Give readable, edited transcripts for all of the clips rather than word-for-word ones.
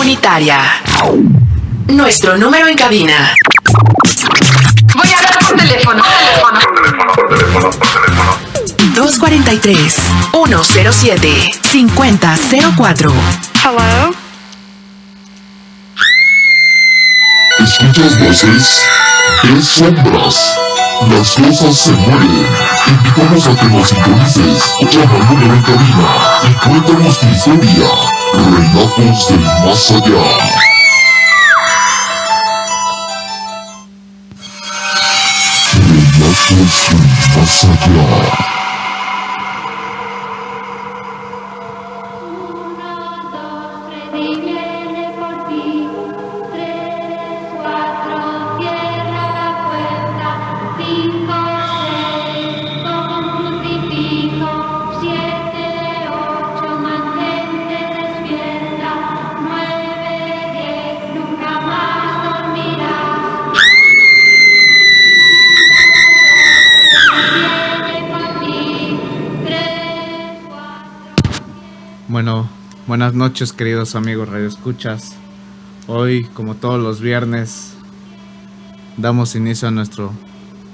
comunitaria. Nuestro número en cabina. Voy a hablar por teléfono. 243-107-5004. Hello. ¿Escuchas voces? ¿Ves sombras? Las cosas se mueven. Te invitamos a que nos sintonices. Llama al número en cabina y cuéntanos tu historia. Relatos del más allá. Relatos del más allá. Bueno, buenas noches queridos amigos radioescuchas. Hoy, como todos los viernes, damos inicio a nuestro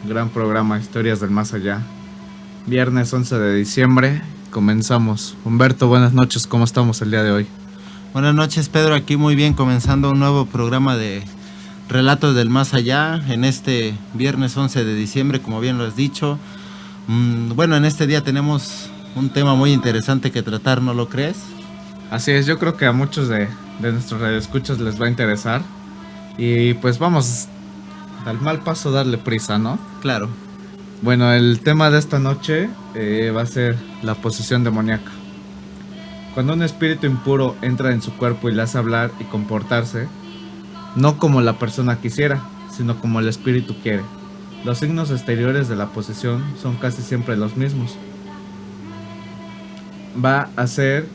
gran programa Historias del Más Allá. Viernes 11 de diciembre, comenzamos. Humberto, buenas noches, ¿cómo estamos el día de hoy? Buenas noches, Pedro, aquí muy bien, comenzando un nuevo programa de Relatos del Más Allá en este viernes 11 de diciembre, como bien lo has dicho. Bueno, en este día tenemos un tema muy interesante que tratar, ¿no lo crees? Así es, yo creo que a muchos de nuestros radioescuchas les va a interesar. Y pues vamos al mal paso darle prisa, ¿no? Claro. Bueno, el tema de esta noche va a ser la posesión demoníaca. Cuando un espíritu impuro entra en su cuerpo y le hace hablar y comportarse, no como la persona quisiera, sino como el espíritu quiere. Los signos exteriores de la posesión son casi siempre los mismos. Va a ser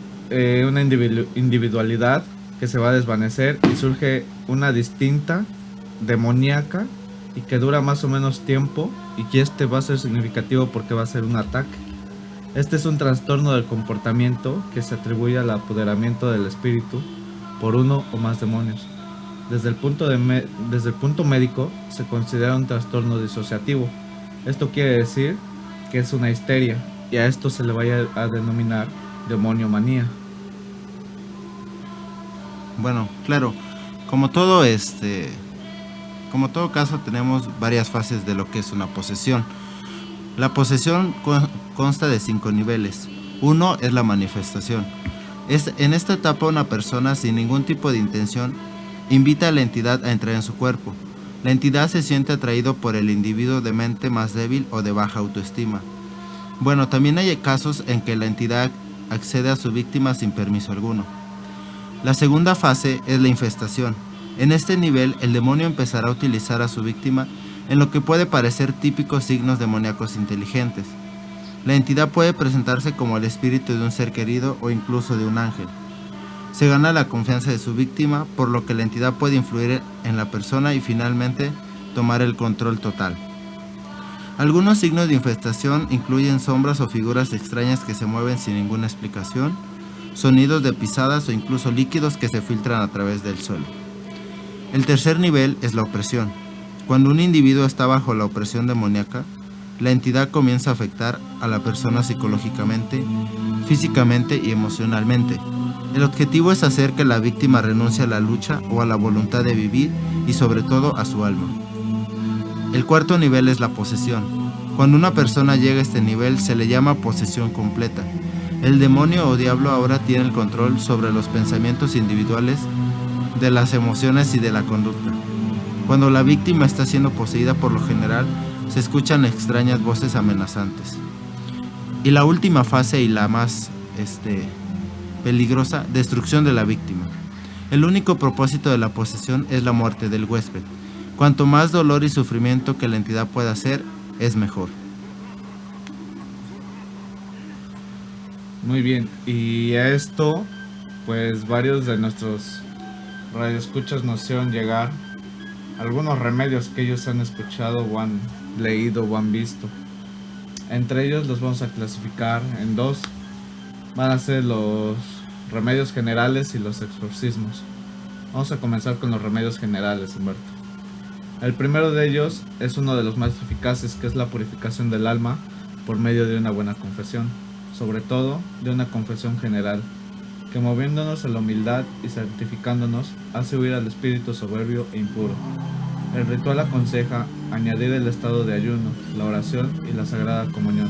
una individualidad que se va a desvanecer y surge una distinta demoníaca y que dura más o menos tiempo, y que este va a ser significativo porque va a ser un ataque. Este es un trastorno del comportamiento que se atribuye al apoderamiento del espíritu por uno o más demonios. Desde el punto médico se considera un trastorno disociativo. Esto quiere decir que es una histeria, y a esto se le va a denominar demoniomanía. Bueno, claro, como todo caso tenemos varias fases de lo que es una posesión. La posesión consta de 5 niveles. 1 es la manifestación. En esta etapa una persona sin ningún tipo de intención invita a la entidad a entrar en su cuerpo. La entidad se siente atraído por el individuo de mente más débil o de baja autoestima. Bueno, también hay casos en que la entidad accede a su víctima sin permiso alguno. La segunda fase es la infestación. En este nivel, el demonio empezará a utilizar a su víctima en lo que puede parecer típicos signos demoníacos inteligentes. La entidad puede presentarse como el espíritu de un ser querido o incluso de un ángel. Se gana la confianza de su víctima, por lo que la entidad puede influir en la persona y finalmente tomar el control total. Algunos signos de infestación incluyen sombras o figuras extrañas que se mueven sin ninguna explicación, sonidos de pisadas o incluso líquidos que se filtran a través del suelo. El tercer nivel es la opresión. Cuando un individuo está bajo la opresión demoníaca, la entidad comienza a afectar a la persona psicológicamente, físicamente y emocionalmente. El objetivo es hacer que la víctima renuncie a la lucha o a la voluntad de vivir y sobre todo a su alma. El cuarto nivel es la posesión. Cuando una persona llega a este nivel se le llama posesión completa. El demonio o diablo ahora tiene el control sobre los pensamientos individuales, de las emociones y de la conducta. Cuando la víctima está siendo poseída, por lo general se escuchan extrañas voces amenazantes. Y la última fase y la más peligrosa, destrucción de la víctima. El único propósito de la posesión es la muerte del huésped. Cuanto más dolor y sufrimiento que la entidad pueda hacer, es mejor. Muy bien, y a esto, pues varios de nuestros radioescuchas nos hicieron llegar algunos remedios que ellos han escuchado o han leído o han visto. Entre ellos los vamos a clasificar en dos. Van a ser los remedios generales y los exorcismos. Vamos a comenzar con los remedios generales, Humberto. El primero de ellos es uno de los más eficaces, que es la purificación del alma por medio de una buena confesión, sobre todo de una confesión general, que moviéndonos a la humildad y santificándonos hace huir al espíritu soberbio e impuro. El ritual aconseja añadir el estado de ayuno, la oración y la sagrada comunión.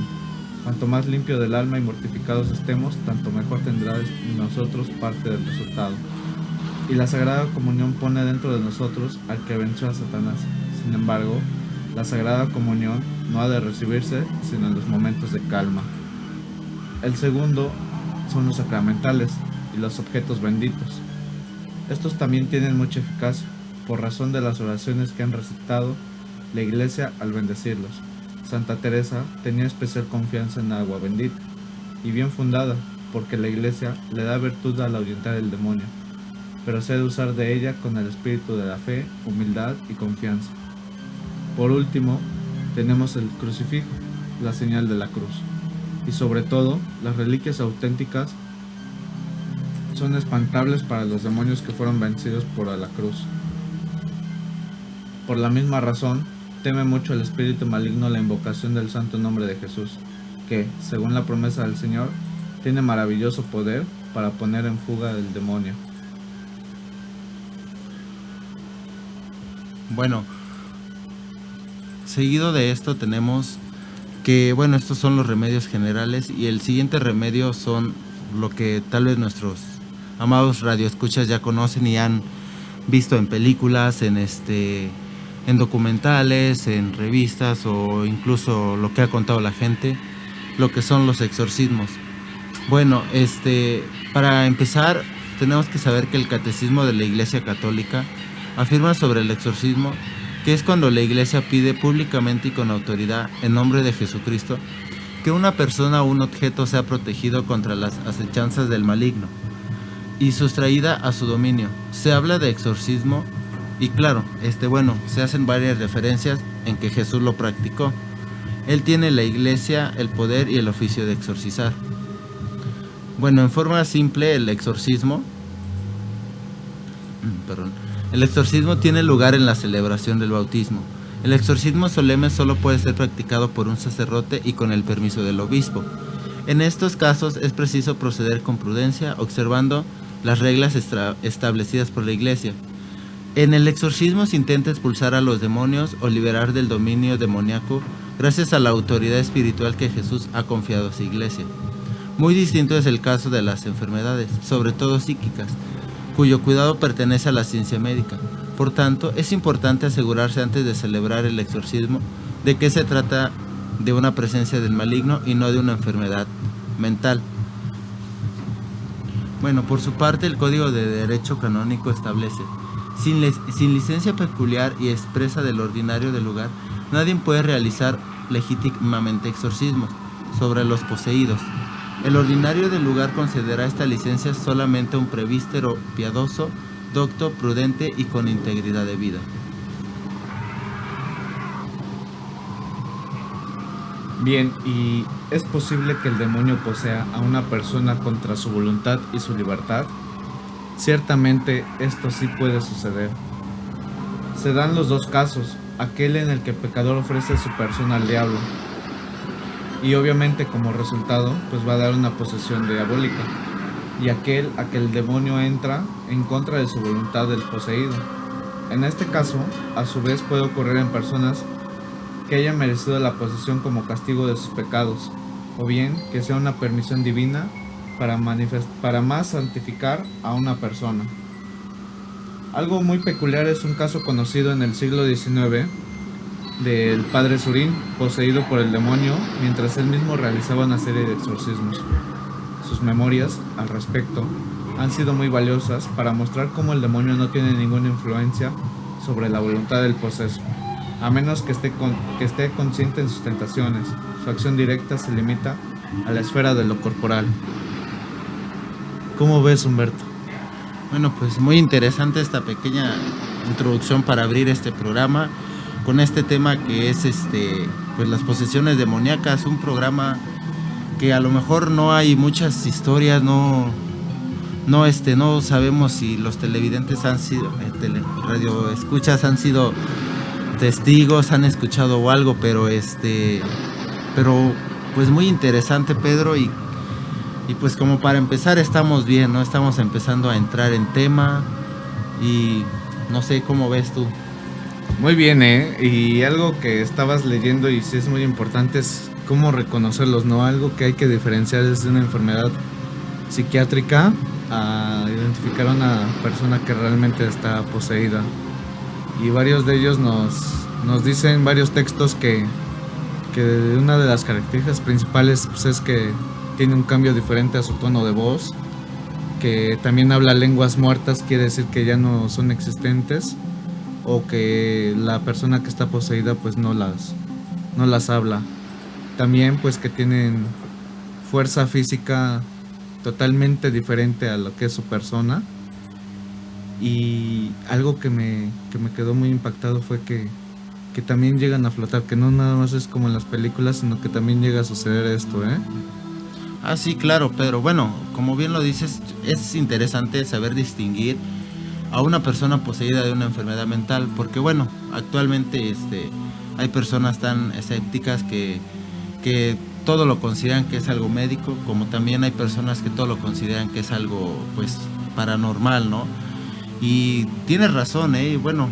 Cuanto más limpio del alma y mortificados estemos, tanto mejor tendrá en nosotros parte del resultado. Y la sagrada comunión pone dentro de nosotros al que venció a Satanás. Sin embargo, la sagrada comunión no ha de recibirse sino en los momentos de calma. El segundo son los sacramentales y los objetos benditos. Estos también tienen mucha eficacia, por razón de las oraciones que han recitado la Iglesia al bendecirlos. Santa Teresa tenía especial confianza en la agua bendita, y bien fundada, porque la Iglesia le da virtud al ahuyentar el demonio, pero se ha de usar de ella con el espíritu de la fe, humildad y confianza. Por último, tenemos el crucifijo, la señal de la cruz, y sobre todo, las reliquias auténticas son espantables para los demonios que fueron vencidos por la cruz. Por la misma razón, teme mucho el espíritu maligno la invocación del santo nombre de Jesús, que, según la promesa del Señor, tiene maravilloso poder para poner en fuga el demonio. Bueno, seguido de esto tenemos que, bueno, estos son los remedios generales, y el siguiente remedio son lo que tal vez nuestros amados radioescuchas ya conocen y han visto en películas, en documentales, en revistas, o incluso lo que ha contado la gente, lo que son los exorcismos. Bueno, para empezar, tenemos que saber que el Catecismo de la Iglesia Católica afirma sobre el exorcismo que es cuando la Iglesia pide públicamente y con autoridad, en nombre de Jesucristo, que una persona o un objeto sea protegido contra las acechanzas del maligno y sustraída a su dominio. Se habla de exorcismo y claro, se hacen varias referencias en que Jesús lo practicó. Él tiene la Iglesia, el poder y el oficio de exorcizar. Bueno, en forma simple, el exorcismo tiene lugar en la celebración del bautismo. El exorcismo solemne solo puede ser practicado por un sacerdote y con el permiso del obispo. En estos casos es preciso proceder con prudencia, observando las reglas establecidas por la Iglesia. En el exorcismo se intenta expulsar a los demonios o liberar del dominio demoníaco gracias a la autoridad espiritual que Jesús ha confiado a su Iglesia. Muy distinto es el caso de las enfermedades, sobre todo psíquicas, cuyo cuidado pertenece a la ciencia médica. Por tanto, es importante asegurarse antes de celebrar el exorcismo de que se trata de una presencia del maligno y no de una enfermedad mental. Bueno, por su parte, el Código de Derecho Canónico establece: sin licencia peculiar y expresa del ordinario del lugar, nadie puede realizar legítimamente exorcismos sobre los poseídos. El ordinario del lugar concederá esta licencia solamente a un presbítero piadoso, docto, prudente y con integridad de vida. Bien, ¿y es posible que el demonio posea a una persona contra su voluntad y su libertad? Ciertamente esto sí puede suceder. Se dan los dos casos, aquel en el que el pecador ofrece su persona al diablo, y obviamente como resultado pues va a dar una posesión diabólica, y aquel a que el demonio entra en contra de su voluntad del poseído. En este caso, a su vez puede ocurrir en personas que hayan merecido la posesión como castigo de sus pecados, o bien que sea una permisión divina para más santificar a una persona. Algo muy peculiar es un caso conocido en el siglo XIX del padre Surín, poseído por el demonio mientras él mismo realizaba una serie de exorcismos. Sus memorias al respecto han sido muy valiosas para mostrar cómo el demonio no tiene ninguna influencia sobre la voluntad del poseso, a menos que esté consciente en sus tentaciones. Su acción directa se limita a la esfera de lo corporal. ¿Cómo ves, Humberto? Bueno, pues muy interesante esta pequeña introducción para abrir este programa con este tema que es pues las posesiones demoníacas, un programa que a lo mejor no hay muchas historias, no no sabemos si los televidentes han sido, radioescuchas han sido testigos, han escuchado algo, pero pues muy interesante, Pedro, y pues como para empezar estamos bien, ¿no? Estamos empezando a entrar en tema y no sé cómo ves tú. Muy bien, y algo que estabas leyendo y sí es muy importante es cómo reconocerlos, ¿no? Algo que hay que diferenciar es de una enfermedad psiquiátrica a identificar a una persona que realmente está poseída. Y varios de ellos nos dicen varios textos que una de las características principales pues, es que tiene un cambio diferente a su tono de voz, que también habla lenguas muertas, quiere decir que ya no son existentes, o que la persona que está poseída pues no las habla. También pues que tienen fuerza física totalmente diferente a lo que es su persona. Y algo que me quedó muy impactado fue que también llegan a flotar, que no nada más es como en las películas, sino que también llega a suceder esto, Ah, sí, claro, Pedro. Bueno, como bien lo dices, es interesante saber distinguir a una persona poseída de una enfermedad mental, porque bueno, actualmente hay personas tan escépticas que todo lo consideran que es algo médico, como también hay personas que todo lo consideran que es algo pues paranormal, ¿no? Y tienes razón, bueno,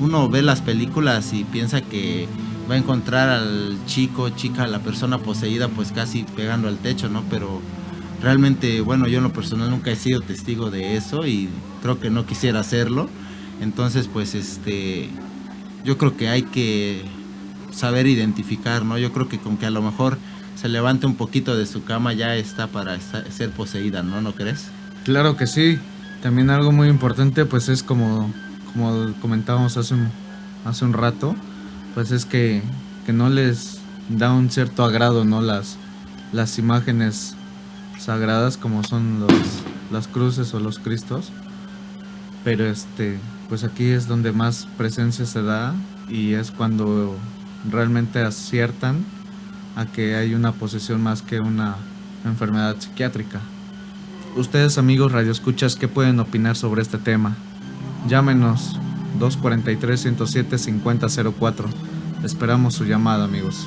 uno ve las películas y piensa que va a encontrar al chica, la persona poseída pues casi pegando al techo, ¿no? Pero realmente, bueno, yo en lo personal nunca he sido testigo de eso y creo que no quisiera hacerlo. Entonces pues yo creo que hay que saber identificar, ¿no? Yo creo que con que a lo mejor se levante un poquito de su cama ya está para ser poseída, ¿no? ¿No crees? Claro que sí. También algo muy importante pues es como comentábamos hace un rato, pues es que no les da un cierto agrado, ¿no? Las imágenes sagradas como son las cruces o los cristos, pero pues aquí es donde más presencia se da y es cuando realmente aciertan a que hay una posesión más que una enfermedad psiquiátrica. Ustedes, amigos radioescuchas, ¿qué pueden opinar sobre este tema? Llámenos 243-107-5004. Esperamos su llamada, amigos.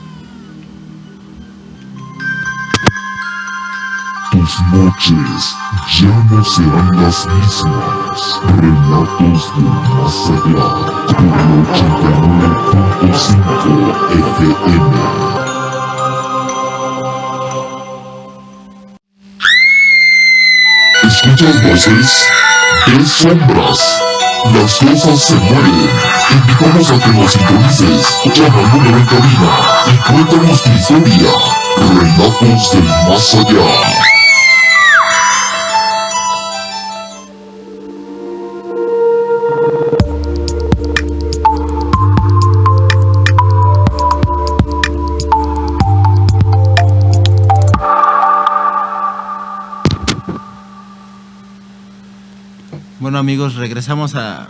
Tus noches ya no serán las mismas. Relatos del más allá por el 89.5 FM. ¿Escuchas voces? ¿Ves sombras? Las cosas se mueven. Te invitamos a que nos sintonices. Llama al número en cabina y cuéntanos tu historia. Relatos del más allá. Bueno, amigos, regresamos a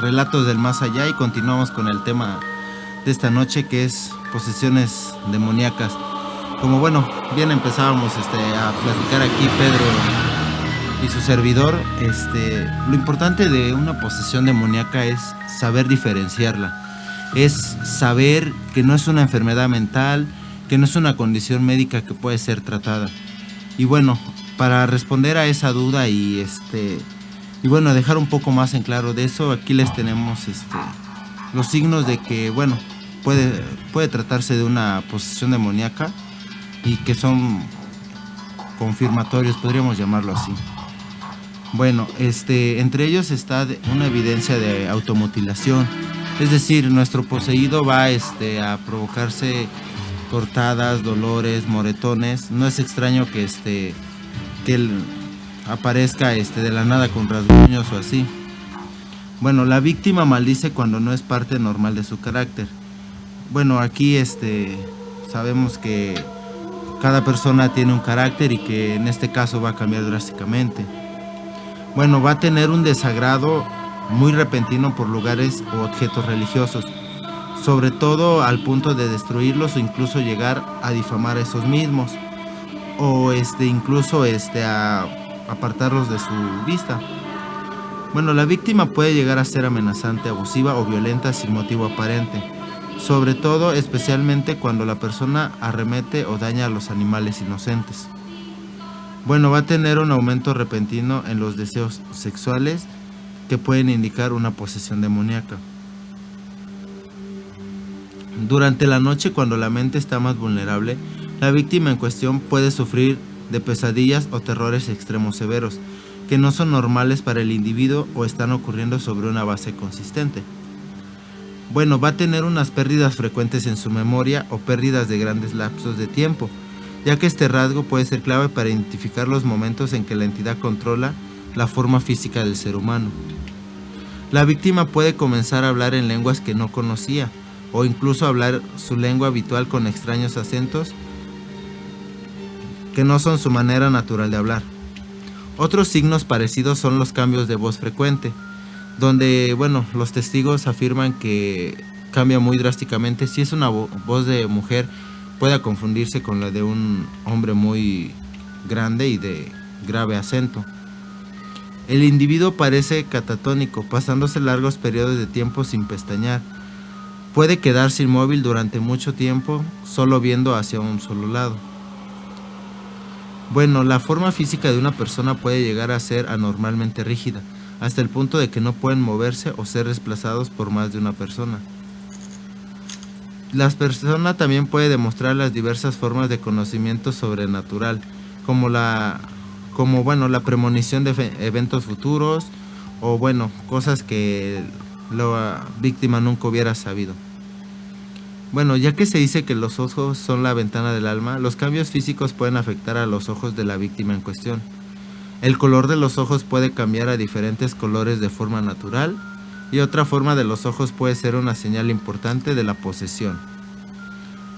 Relatos del Más Allá y continuamos con el tema de esta noche, que es posesiones demoníacas. Como bueno, bien empezábamos a platicar aquí Pedro y su servidor, lo importante de una posesión demoníaca es saber diferenciarla, es saber que no es una enfermedad mental, que no es una condición médica que puede ser tratada. Y bueno, para responder a esa duda y bueno, dejar un poco más en claro de eso, aquí les tenemos los signos de que, bueno, puede tratarse de una posesión demoníaca y que son confirmatorios, podríamos llamarlo así. Bueno, entre ellos está una evidencia de automutilación, es decir, nuestro poseído va a provocarse cortadas, dolores, moretones. No es extraño que él aparezca de la nada con rasguños o así. Bueno, la víctima maldice cuando no es parte normal de su carácter. Bueno, aquí sabemos que cada persona tiene un carácter y que en este caso va a cambiar drásticamente. Bueno, va a tener un desagrado muy repentino por lugares o objetos religiosos, sobre todo al punto de destruirlos o incluso llegar a difamar a esos mismos, o incluso a apartarlos de su vista. Bueno, la víctima puede llegar a ser amenazante, abusiva o violenta sin motivo aparente, sobre todo especialmente cuando la persona arremete o daña a los animales inocentes. Bueno, va a tener un aumento repentino en los deseos sexuales que pueden indicar una posesión demoníaca. Durante la noche, cuando la mente está más vulnerable, la víctima en cuestión puede sufrir de pesadillas o terrores extremos severos, que no son normales para el individuo o están ocurriendo sobre una base consistente. Bueno, va a tener unas pérdidas frecuentes en su memoria o pérdidas de grandes lapsos de tiempo, ya que este rasgo puede ser clave para identificar los momentos en que la entidad controla la forma física del ser humano. La víctima puede comenzar a hablar en lenguas que no conocía, o incluso hablar su lengua habitual con extraños acentos que no son su manera natural de hablar. Otros signos parecidos son los cambios de voz frecuente, donde, bueno, los testigos afirman que cambia muy drásticamente. Si es una voz de mujer, puede confundirse con la de un hombre muy grande y de grave acento. El individuo parece catatónico, pasándose largos periodos de tiempo sin pestañear. Puede quedarse inmóvil durante mucho tiempo, solo viendo hacia un solo lado. Bueno, la forma física de una persona puede llegar a ser anormalmente rígida, hasta el punto de que no pueden moverse o ser desplazados por más de una persona. La persona también puede demostrar las diversas formas de conocimiento sobrenatural, como la premonición de eventos futuros, o cosas que la víctima nunca hubiera sabido. Bueno, ya que se dice que los ojos son la ventana del alma, los cambios físicos pueden afectar a los ojos de la víctima en cuestión. El color de los ojos puede cambiar a diferentes colores de forma natural, y otra forma de los ojos puede ser una señal importante de la posesión.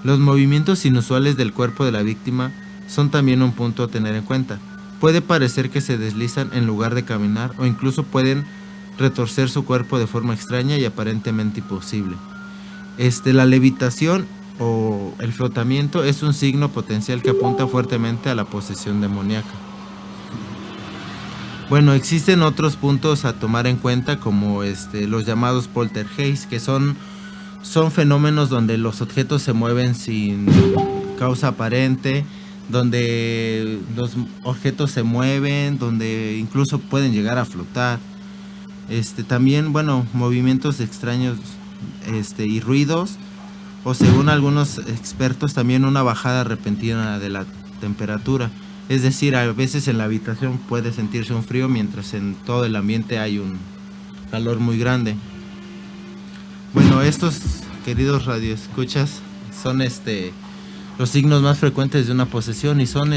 Los movimientos inusuales del cuerpo de la víctima son también un punto a tener en cuenta. Puede parecer que se deslizan en lugar de caminar, o incluso pueden retorcer su cuerpo de forma extraña y aparentemente imposible. La levitación o el flotamiento es un signo potencial que apunta fuertemente a la posesión demoníaca. Bueno, existen otros puntos a tomar en cuenta, como los llamados poltergeist, que son fenómenos donde los objetos se mueven sin causa aparente, donde los objetos se mueven, donde incluso pueden llegar a flotar. También, movimientos extraños y ruidos, o según algunos expertos, también una bajada repentina de la temperatura. Es decir, a veces en la habitación puede sentirse un frío mientras en todo el ambiente hay un calor muy grande. Bueno, estos, queridos radioescuchas, son los signos más frecuentes de una posesión, y son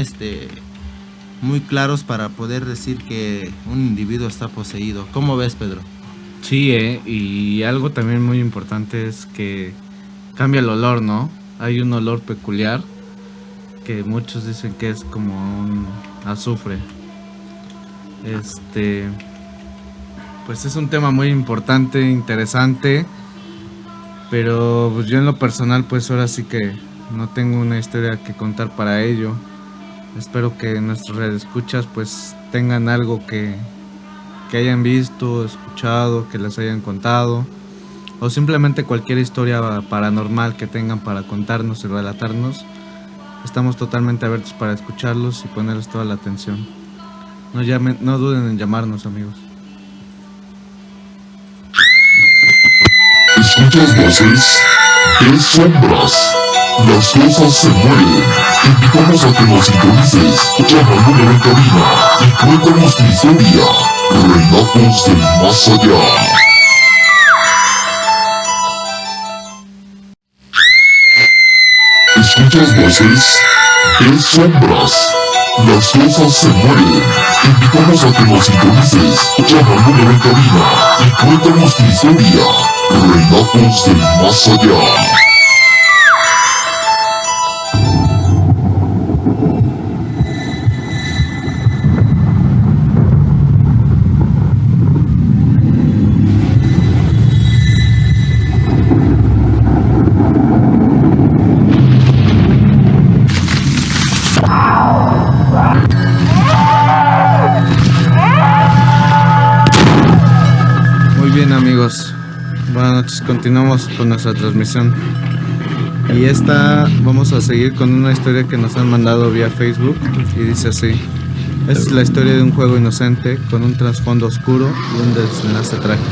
muy claros para poder decir que un individuo está poseído. ¿Cómo ves, Pedro? Sí, y algo también muy importante es que cambia el olor, ¿no? Hay un olor peculiar que muchos dicen que es como un azufre. Pues es un tema muy importante, interesante, pero pues yo en lo personal, pues ahora sí que no tengo una historia que contar para ello. Espero que nuestros radioescuchas pues tengan algo que hayan visto, escuchado, que les hayan contado, o simplemente cualquier historia paranormal que tengan para contarnos y relatarnos. Estamos totalmente abiertos para escucharlos y ponerles toda la atención. No duden en llamarnos, amigos. ¿Escuchas voces? ¿Ves sombras? Las cosas se mueven. Te invitamos a que nos sintonices. Llama al número en cabina y cuéntanos tu historia. Relatos del más allá. ¿Escuchas voces? ¿Ves sombras? Las cosas se mueven. Te invitamos a que nos sintonices. Llama al número en cabina y cuéntanos tu historia. Relatos del más allá. bien amigos, buenas noches, continuamos con nuestra transmisión. Y esta vamos a seguir con una historia que nos han mandado vía Facebook y dice así: esta es la historia de un juego inocente con un trasfondo oscuro y un desenlace trágico.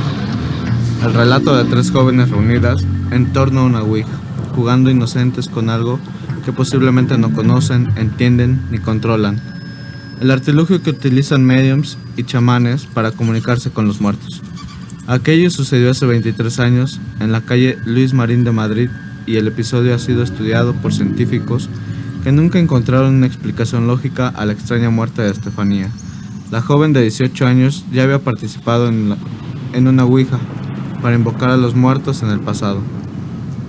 El relato de 3 jóvenes reunidas en torno a una ouija, jugando inocentes con algo que posiblemente no conocen, entienden ni controlan. El artilugio que utilizan mediums y chamanes para comunicarse con los muertos. Aquello sucedió hace 23 años en la calle Luis Marín de Madrid, y el episodio ha sido estudiado por científicos que nunca encontraron una explicación lógica a la extraña muerte de Estefanía. La joven de 18 años ya había participado en una ouija para invocar a los muertos en el pasado.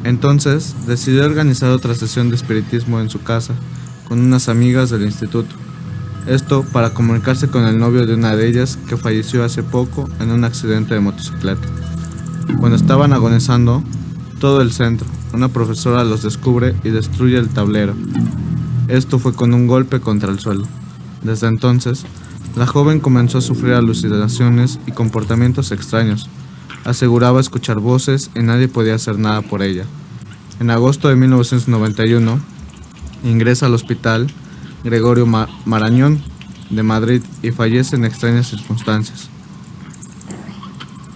Entonces decidió organizar otra sesión de espiritismo en su casa con unas amigas del instituto. Esto para comunicarse con el novio de una de ellas, que falleció hace poco en un accidente de motocicleta. Cuando estaban agonizando, todo el centro, una profesora los descubre y destruye el tablero. Esto fue con un golpe contra el suelo. Desde entonces, la joven comenzó a sufrir alucinaciones y comportamientos extraños. Aseguraba escuchar voces y nadie podía hacer nada por ella. En agosto de 1991, ingresa al hospital Gregorio Marañón de Madrid y fallece en extrañas circunstancias.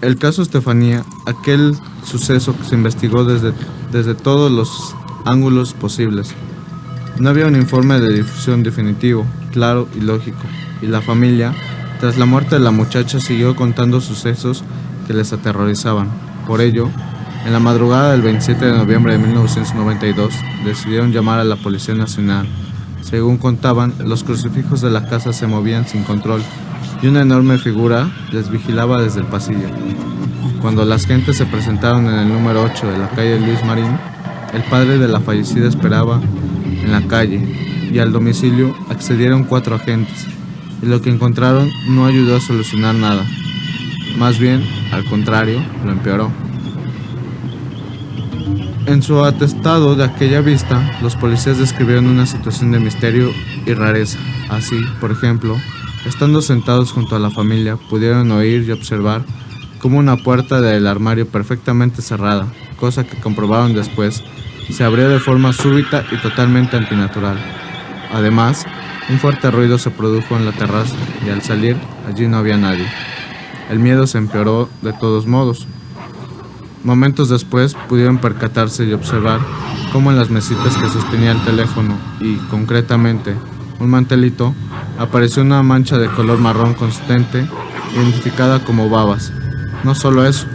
El caso Estefanía, aquel suceso que se investigó desde todos los ángulos posibles. No había un informe de difusión definitivo, claro y lógico, y la familia, tras la muerte de la muchacha, siguió contando sucesos que les aterrorizaban. Por ello, en la madrugada del 27 de noviembre de 1992, decidieron llamar a la Policía Nacional. Según contaban, los crucifijos de la casa se movían sin control y una enorme figura les vigilaba desde el pasillo. Cuando las gentes se presentaron en el número 8 de la calle Luis Marín, el padre de la fallecida esperaba en la calle y al domicilio accedieron 4 agentes, y lo que encontraron no ayudó a solucionar nada. Más bien, al contrario, lo empeoró. En su atestado de aquella vista, los policías describieron una situación de misterio y rareza. Así, por ejemplo, estando sentados junto a la familia, pudieron oír y observar cómo una puerta del armario perfectamente cerrada, cosa que comprobaron después, se abrió de forma súbita y totalmente antinatural. Además, un fuerte ruido se produjo en la terraza y al salir, allí no había nadie. El miedo se empeoró de todos modos. Momentos después pudieron percatarse y observar cómo en las mesitas que sostenía el teléfono y, concretamente, un mantelito, apareció una mancha de color marrón consistente, identificada como babas. No solo eso,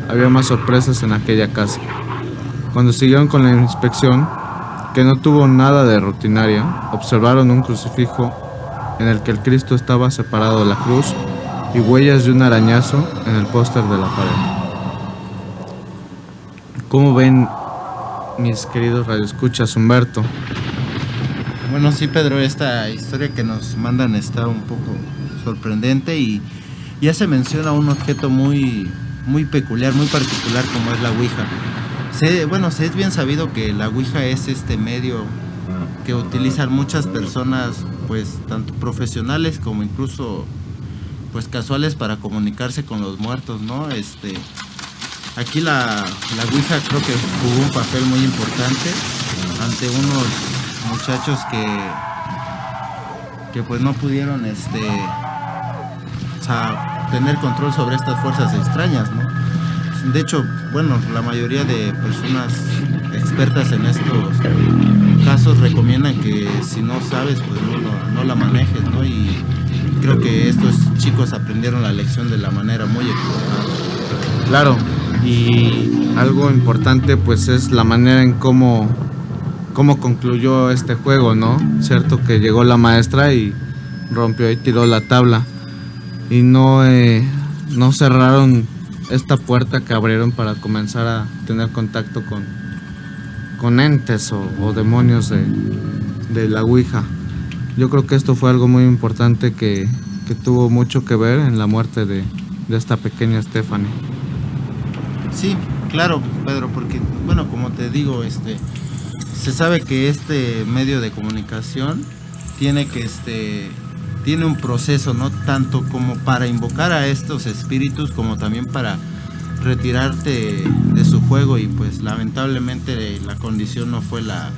había más sorpresas en aquella casa. Cuando siguieron con la inspección, que no tuvo nada de rutinaria, observaron un crucifijo en el que el Cristo estaba separado de la cruz y huellas de un arañazo en el póster de la pared. ¿Cómo ven, mis queridos radioescuchas, Humberto? Bueno, sí, Pedro, esta historia que nos mandan está un poco sorprendente y ya se menciona un objeto muy peculiar, muy particular, como es la ouija. Se es bien sabido que la ouija es este medio que utilizan muchas personas, pues tanto profesionales como incluso pues casuales, para comunicarse con los muertos, ¿no? Aquí la ouija creo que jugó un papel muy importante ante unos muchachos que pues no pudieron tener control sobre estas fuerzas extrañas, ¿no? De hecho, bueno, la mayoría de personas expertas en estos casos recomiendan que si no sabes, pues no la manejes, ¿no? Y creo que estos chicos aprendieron la lección de la manera muy equivocada. Claro, y algo importante pues es la manera en cómo concluyó este juego, ¿no? Cierto que llegó la maestra y rompió y tiró la tabla y no cerraron esta puerta que abrieron para comenzar a tener contacto con entes o demonios de la ouija. Yo creo que esto fue algo muy importante que tuvo mucho que ver en la muerte de esta pequeña Stephanie. Sí, claro, Pedro, porque, bueno, como te digo, se sabe que este medio de comunicación tiene un proceso, no tanto como para invocar a estos espíritus, como también para retirarte de su juego y pues lamentablemente la condición no fue la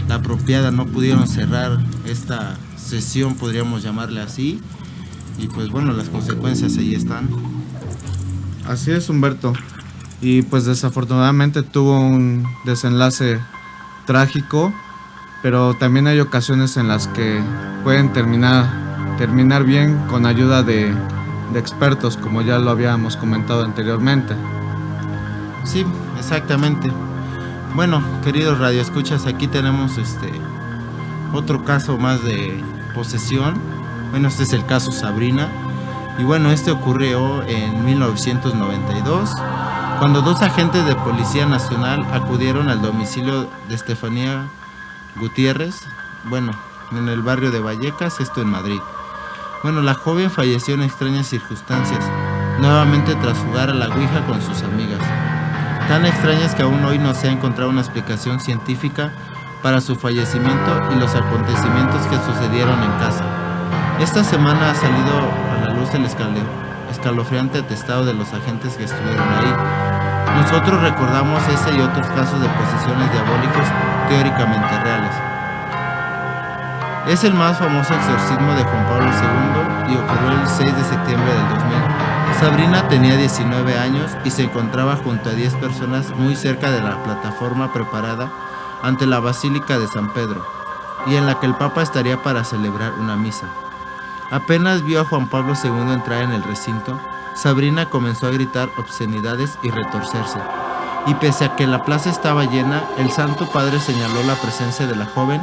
apropiada, no pudieron cerrar esta sesión, podríamos llamarle así, y pues bueno, las consecuencias ahí están. Así es, Humberto. Y pues desafortunadamente tuvo un desenlace trágico, pero también hay ocasiones en las que pueden terminar bien con ayuda de expertos, como ya lo habíamos comentado anteriormente. Sí, exactamente. Bueno, queridos radioescuchas, aquí tenemos otro caso más de posesión. Bueno, este es el caso Sabrina. Y bueno, este ocurrió en 1992, cuando dos agentes de Policía Nacional acudieron al domicilio de Estefanía Gutiérrez, bueno, en el barrio de Vallecas, esto en Madrid. Bueno, la joven falleció en extrañas circunstancias, nuevamente tras jugar a la ouija con sus amigas. Tan extrañas que aún hoy no se ha encontrado una explicación científica para su fallecimiento y los acontecimientos que sucedieron en casa. Esta semana ha salido a la luz el escalofriante atestado de los agentes que estuvieron ahí. Nosotros recordamos ese y otros casos de posesiones diabólicos teóricamente reales. Es el más famoso exorcismo de Juan Pablo II y ocurrió el 6 de septiembre del 2000. Sabrina tenía 19 años y se encontraba junto a 10 personas muy cerca de la plataforma preparada ante la Basílica de San Pedro, y en la que el Papa estaría para celebrar una misa. Apenas vio a Juan Pablo II entrar en el recinto, Sabrina comenzó a gritar obscenidades y retorcerse, y pese a que la plaza estaba llena, el Santo Padre señaló la presencia de la joven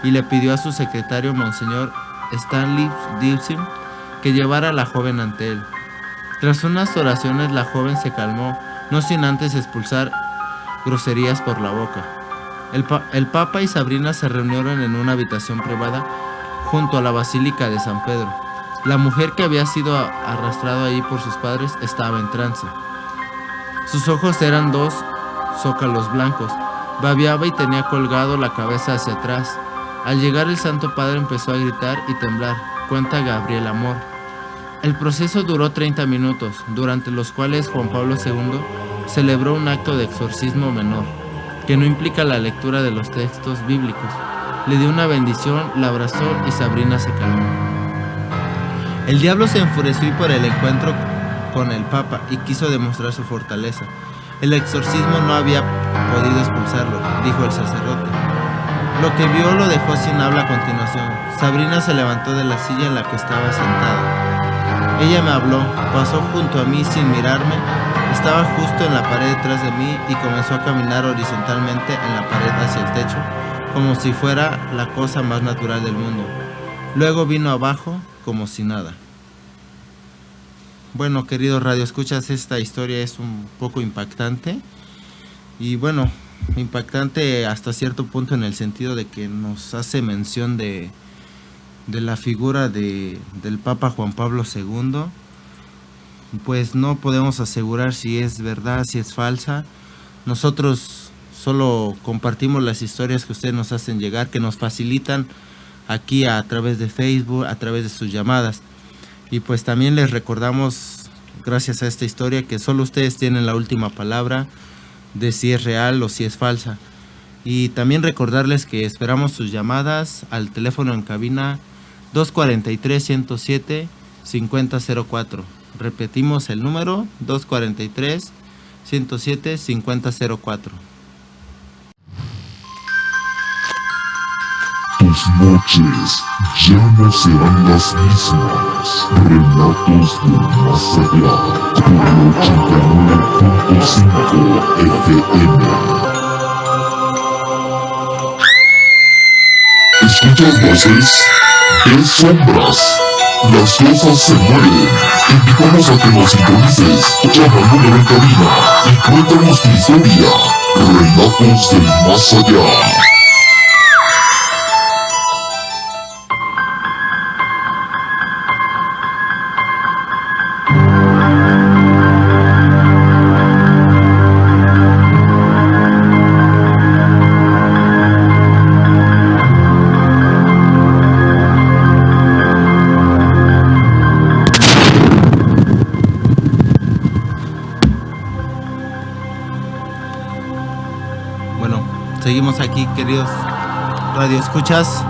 y le pidió a su secretario, Monseñor Stanley Dixon, que llevara a la joven ante él. Tras unas oraciones, la joven se calmó, no sin antes expulsar groserías por la boca. El Papa y Sabrina se reunieron en una habitación privada junto a la Basílica de San Pedro. La mujer que había sido arrastrada allí por sus padres estaba en trance. Sus ojos eran dos zócalos blancos, babeaba y tenía colgado la cabeza hacia atrás. Al llegar el Santo Padre empezó a gritar y temblar, cuenta Gabriel Amor. El proceso duró 30 minutos, durante los cuales Juan Pablo II celebró un acto de exorcismo menor, que no implica la lectura de los textos bíblicos. Le dio una bendición, la abrazó y Sabrina se calmó. El diablo se enfureció por el encuentro con el Papa y quiso demostrar su fortaleza. El exorcismo no había podido expulsarlo, dijo el sacerdote. Lo que vio lo dejó sin habla a continuación. Sabrina se levantó de la silla en la que estaba sentada. Ella me habló, pasó junto a mí sin mirarme, estaba justo en la pared detrás de mí y comenzó a caminar horizontalmente en la pared hacia el techo, como si fuera la cosa más natural del mundo. Luego vino abajo como si nada. Bueno, queridos radioescuchas, esta historia es un poco impactante. Y bueno, impactante hasta cierto punto en el sentido de que nos hace mención de la figura del Papa Juan Pablo II. Pues no podemos asegurar si es verdad, si es falsa. Nosotros solo compartimos las historias que ustedes nos hacen llegar, que nos facilitan aquí a través de Facebook, a través de sus llamadas. Y pues también les recordamos, gracias a esta historia, que solo ustedes tienen la última palabra de si es real o si es falsa. Y también recordarles que esperamos sus llamadas al teléfono en cabina 243-107-5004. Repetimos el número 243-107-5004. Tus noches ya no serán las mismas. Relatos del más allá por el 89.5 FM. ¿Escuchas voces? ¿Ves sombras? Las cosas se mueven. Te invitamos a que nos sintonices. Llama al número en cabina y cuéntanos tu historia. Relatos del más allá. Seguimos aquí, queridos Radio Escuchas.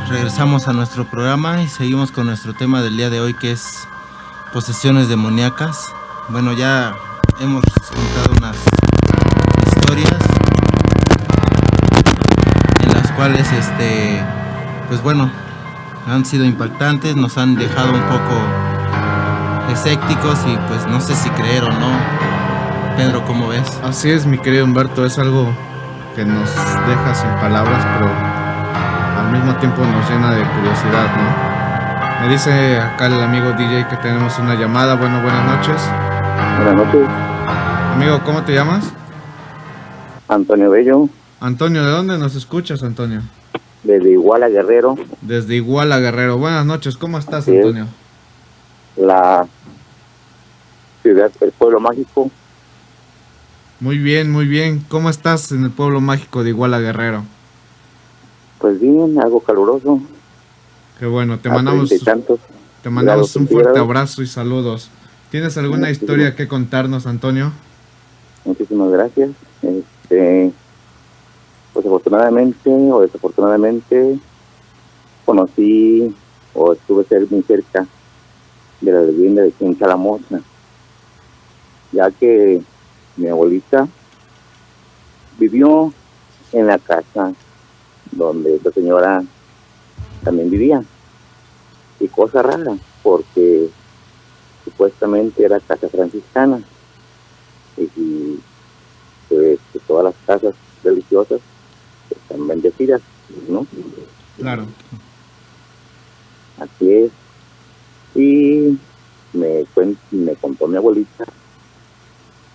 Regresamos a nuestro programa y seguimos con nuestro tema del día de hoy, que es posesiones demoníacas. Bueno, ya hemos contado unas historias en las cuales, pues bueno, han sido impactantes, nos han dejado un poco escépticos y pues no sé si creer o no. Pedro, ¿cómo ves? Así es, mi querido Humberto, es algo que nos deja sin palabras, pero al mismo tiempo nos llena de curiosidad, ¿no? Me dice acá el amigo DJ que tenemos una llamada. Bueno, buenas noches. Buenas noches. Amigo, ¿cómo te llamas? Antonio Bello, Antonio, ¿de dónde nos escuchas, Antonio? desde Iguala, Guerrero, Desde Iguala, Guerrero. Buenas noches, ¿cómo estás, Así es. Antonio? la ciudad, el pueblo mágico. Muy bien, muy bien. ¿Cómo estás en el pueblo mágico de Iguala, Guerrero? Pues bien, algo caluroso. Qué bueno, te a mandamos 30 y tantos. Te mandamos grados un fuerte centígrados. abrazo y saludos. ¿Tienes alguna Muchísimas- historia que contarnos, Antonio? Muchísimas gracias. Pues afortunadamente o desafortunadamente conocí o estuve muy cerca de la leyenda de Quinta la Moza, ya que mi abuelita vivió en la casa donde esta señora también vivía. Y cosa rara, porque supuestamente era casa franciscana. Y pues, que todas las casas religiosas están bendecidas, ¿no? Claro. Así es. Y me contó mi abuelita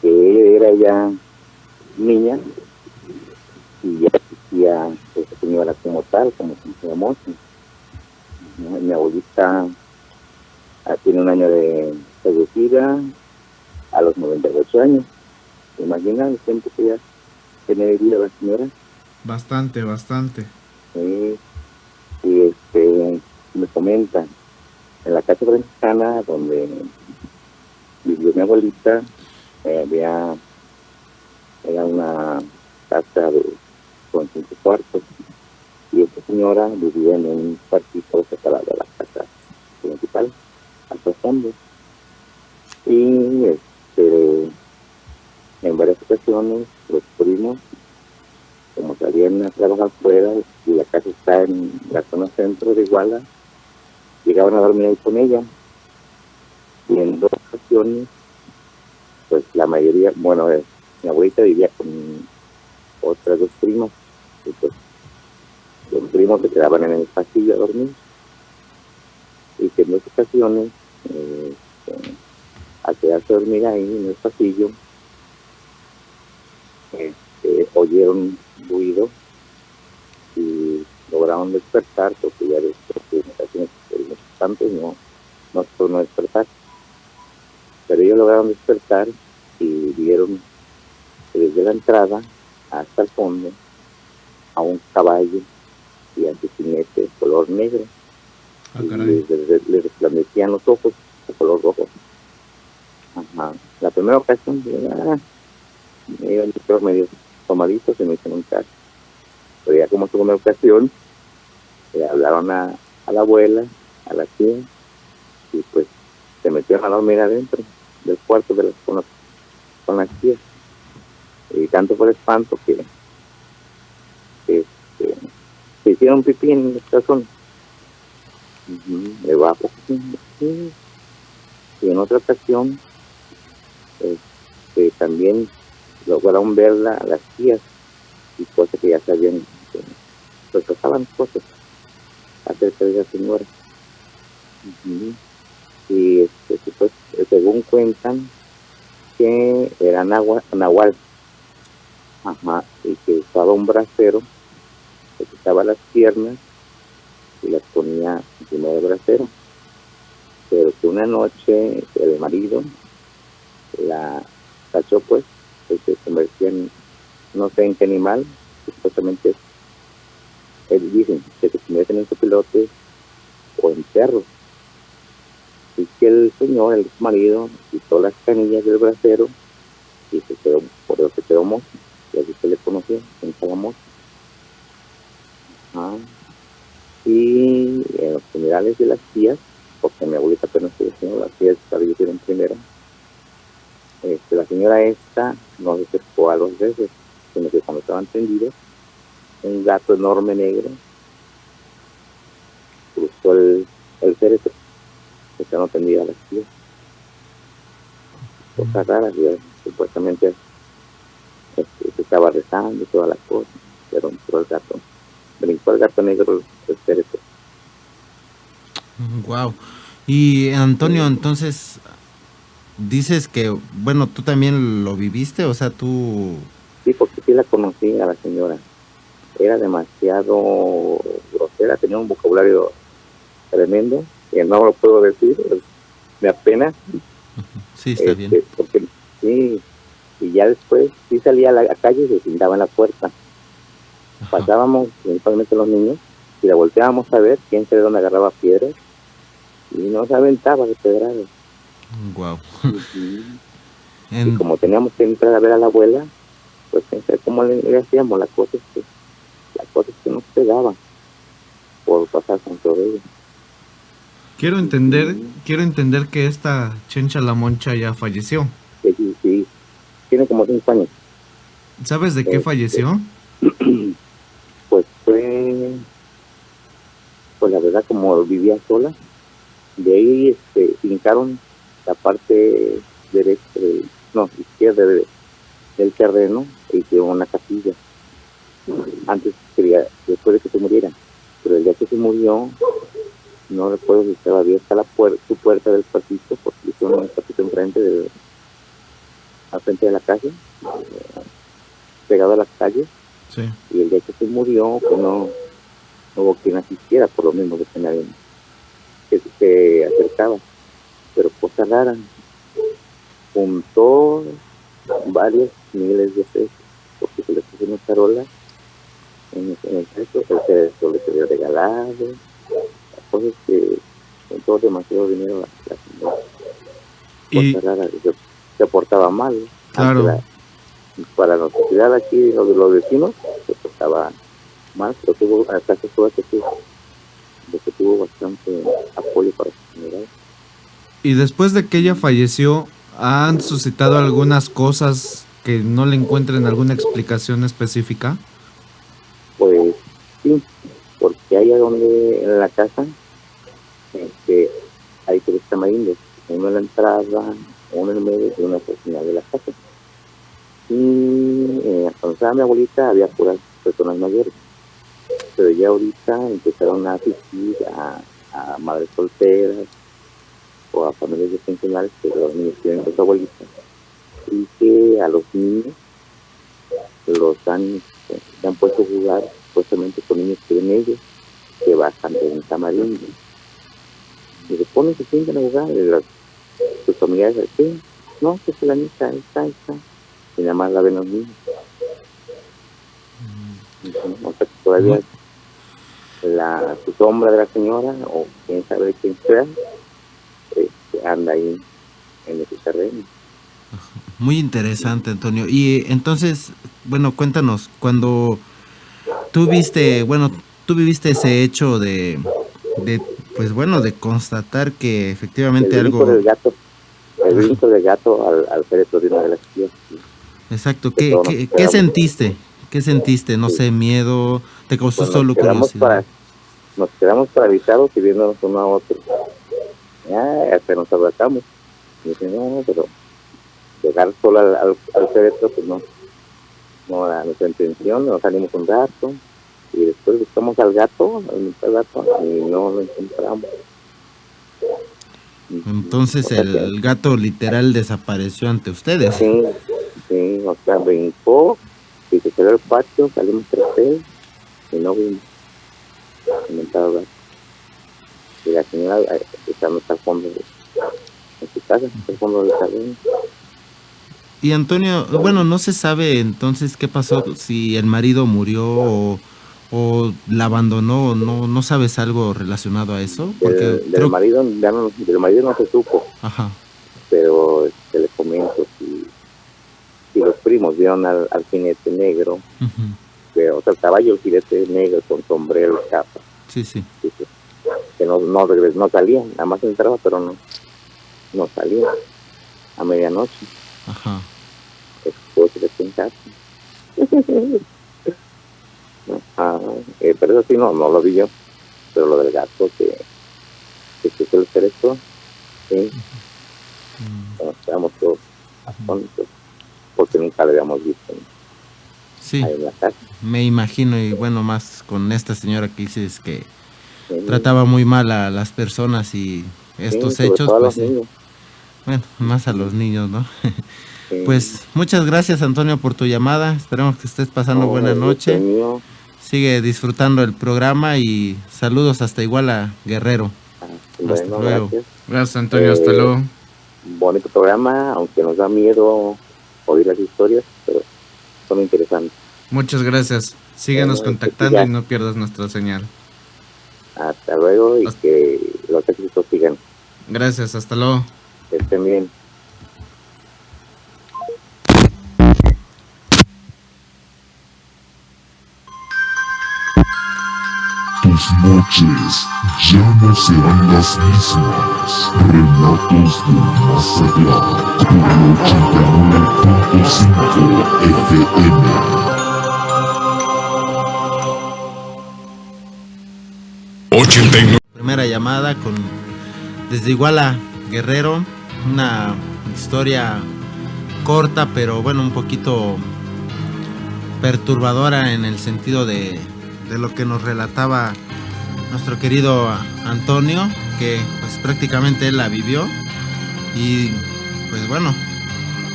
que era ya niña y ya existía esa señora como tal, como se llamó. Mi abuelita tiene un año de fallecida a los 98 años. ¿Se imagina el tiempo que ya tiene de vida la señora? Bastante, bastante. Y me comenta, en la casa franciscana donde vivió mi abuelita, era una casa con 5 cuartos, y esta señora vivía en un cuartito separado de la casa principal, al fondo. Y en varias ocasiones los primos, como salían a trabajar fuera y la casa está en la zona centro de Iguala, llegaban a dormir ahí con ella. Y en 2 ocasiones, pues la mayoría, bueno, mi abuelita vivía con otras 2 primas, y pues los primos se quedaban en el pasillo a dormir. Y que en 2 ocasiones, al quedarse a dormir ahí en el pasillo, oyeron ruido y lograron despertar, porque ya después de ocasiones tantos no tornó a despertar. Pero ellos lograron despertar y vieron que desde la entrada hasta el fondo a un caballo y a su jinete de color negro. Ah, Y caray. le resplandecían los ojos de color rojo. Ajá. La primera ocasión, me iba medio tomadito, se me hizo un caso. Pero ya como segunda ocasión, le hablaron a la abuela, a la tía, y pues se metieron a dormir adentro del cuarto con las tías. Y tanto fue el espanto que se hicieron pipí en el calzón. De bajo. Y en otra ocasión, también lograron verla a las tías, y cosas que ya sabían, pues pasaban cosas acerca de esa señora. Y pues, según cuentan, que era Nahual, y que usaba un brasero, que quitaba las piernas y las ponía encima del brasero. Pero que una noche el marido la cachó, pues, que se convertía en, no sé en qué animal, supuestamente dicen que se convierte en un copilote o en perro. Y que el señor, el marido, quitó las canillas del brasero y por eso se quedó mozo. y así se le conocía, en Salamocha. Ajá. Y en los funerales de las tías, porque mi abuelita apenas falleció, las tías fallecieron primero, la señora esta no se acercó a los veces, sino que cuando estaban tendidos, un gato enorme negro cruzó el féretro, que estaban tendidas las tías. Cosas raras, y supuestamente se estaba rezando y todas las cosas, pero entró el gato, brincó el gato negro el féretro. Wow. Y Antonio, entonces dices que, bueno, tú también lo viviste, o sea, tú... Sí, porque sí la conocí a la señora. Era demasiado grosera, tenía un vocabulario tremendo, que no lo puedo decir, me apena. Sí, está bien. Porque sí, y ya después sí salía a la calle y se sentaba en la puerta. Ajá. Pasábamos, principalmente los niños, y la volteábamos a ver quién sabe dónde agarraba piedras, y nos aventaba de pedradas. Wow. Y como teníamos que entrar a ver a la abuela, pues pensé cómo le hacíamos las cosas que nos pegaban por pasar con todo ello. Quiero entender que esta Chencha La Moncha ya falleció. Sí, tiene como 5 años. ¿Sabes de qué falleció? Pues pues la verdad, como vivía sola, de ahí fincaron la parte derecha, izquierda del terreno, e hicieron una capilla. Después de que se muriera, pero el día que se murió, no recuerdo si estaba abierta su puerta del cuartito, porque hicieron un cuartito al frente de la calle, pegado a las calles. Sí. Y el día que se murió, pues no hubo quien asistiera, por lo mismo que nadie que se acercaba. Pero cosa rara, juntó varios miles de pesos, porque se le puso una charola en el peso, el cerebro regalado, cosas que juntó demasiado dinero la señora. Y Cosa rara, se portaba mal, ¿no? claro, Para la sociedad aquí, los vecinos, se portaba mal, pero hasta que tuvo bastante apoyo para su comunidad. y después de que ella falleció, ¿han suscitado algunas cosas que no le encuentren alguna explicación específica? Pues sí, porque allá donde, en la casa, hay 3 tamarindos, uno en la entrada, uno en el medio y uno en el final de la casa. Y cuando estaba mi abuelita había puras personas mayores, pero ya ahorita empezaron a asistir a madres solteras o a familias de pensionales que los niños tienen con su abuelita, y que a los niños se han puesto a jugar supuestamente con niños que ven ellos, que bajan de un tamarindo y se ponen, se sienten a jugar, y sus familiares aquí, no, que es la niña, está, y nada más la ven los niños. O sea, que todavía su sombra de la señora, o quién sabe de quién sea, anda ahí en ese terreno. Muy interesante, Antonio. Y entonces, bueno, cuéntanos, cuando tú viviste ese hecho pues bueno, de constatar que efectivamente El brinco del gato al féretro de una de las tías. Exacto, ¿qué sentiste? ¿Qué sentiste? No sé, miedo, ¿te causó Pues solo curiosidad? nos quedamos paralizados y viéndonos uno a otro. Ya, hasta nos abrazamos. Y dije, no, pero llegar solo al féretro, pues no era nuestra intención. Nos salimos un rato y después buscamos al gato y no lo encontramos. Entonces el gato literal desapareció ante ustedes. Sí, o sea, brincó y se quedó el patio, salimos 3 y no vimos inventado gato. Y la señora está al fondo en su casa, al fondo del terreno. Y Antonio, bueno, no se sabe entonces qué pasó, si el marido murió o la abandonó, no sabes algo relacionado a eso. Porque del marido no se supo. Ajá. Pero le comento, si los primos vieron al jinete negro, Ujú. o sea, el caballo, el jinete negro con sombrero, capa, Sí, sí. que no salía, nada más entraba, pero no salía a medianoche, Ajá. después de en casa. Pero eso sí, no lo vi yo, pero lo del gato que suele ser esto, sí, estábamos todos atónitos, porque nunca lo habíamos visto Sí, ahí en la casa. me imagino, y bueno, más con esta señora que dices que Sí, trataba muy mal a las personas y estos sobre hechos, todo a pues los niños. bueno, más a los niños, ¿no? Sí. Pues muchas gracias, Antonio, por tu llamada. Esperemos que estés pasando buena el gusto es noche. mío. Sigue disfrutando el programa y saludos hasta Iguala, Guerrero. Bueno, luego. gracias. Gracias, Antonio. Hasta luego. Bonito programa, aunque nos da miedo oír las historias, pero son interesantes. Muchas gracias. Síguenos Bueno, contactando ya. y no pierdas nuestra señal. Hasta luego y Hasta- que los éxitos sigan. Gracias, hasta luego. Que estén bien. Tus noches ya no serán las mismas. Relatos del más allá. Por 89.5 FM. 89. Primera llamada desde Iguala, Guerrero. Una historia corta, pero bueno, un poquito perturbadora en el sentido de lo que nos relataba nuestro querido Antonio, que pues prácticamente él la vivió y pues bueno,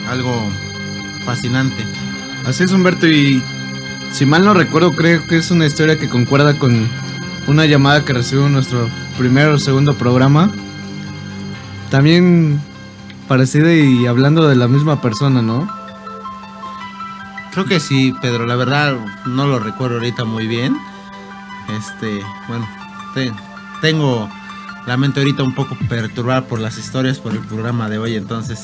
algo fascinante. Así es, Humberto, y si mal no recuerdo, creo que es una historia que concuerda con una llamada que recibimos en nuestro primer o segundo programa. También parecida y hablando de la misma persona, ¿no? Creo que sí, Pedro, la verdad no lo recuerdo ahorita muy bien. Bueno, tengo la mente ahorita un poco perturbada por las historias, por el programa de hoy, entonces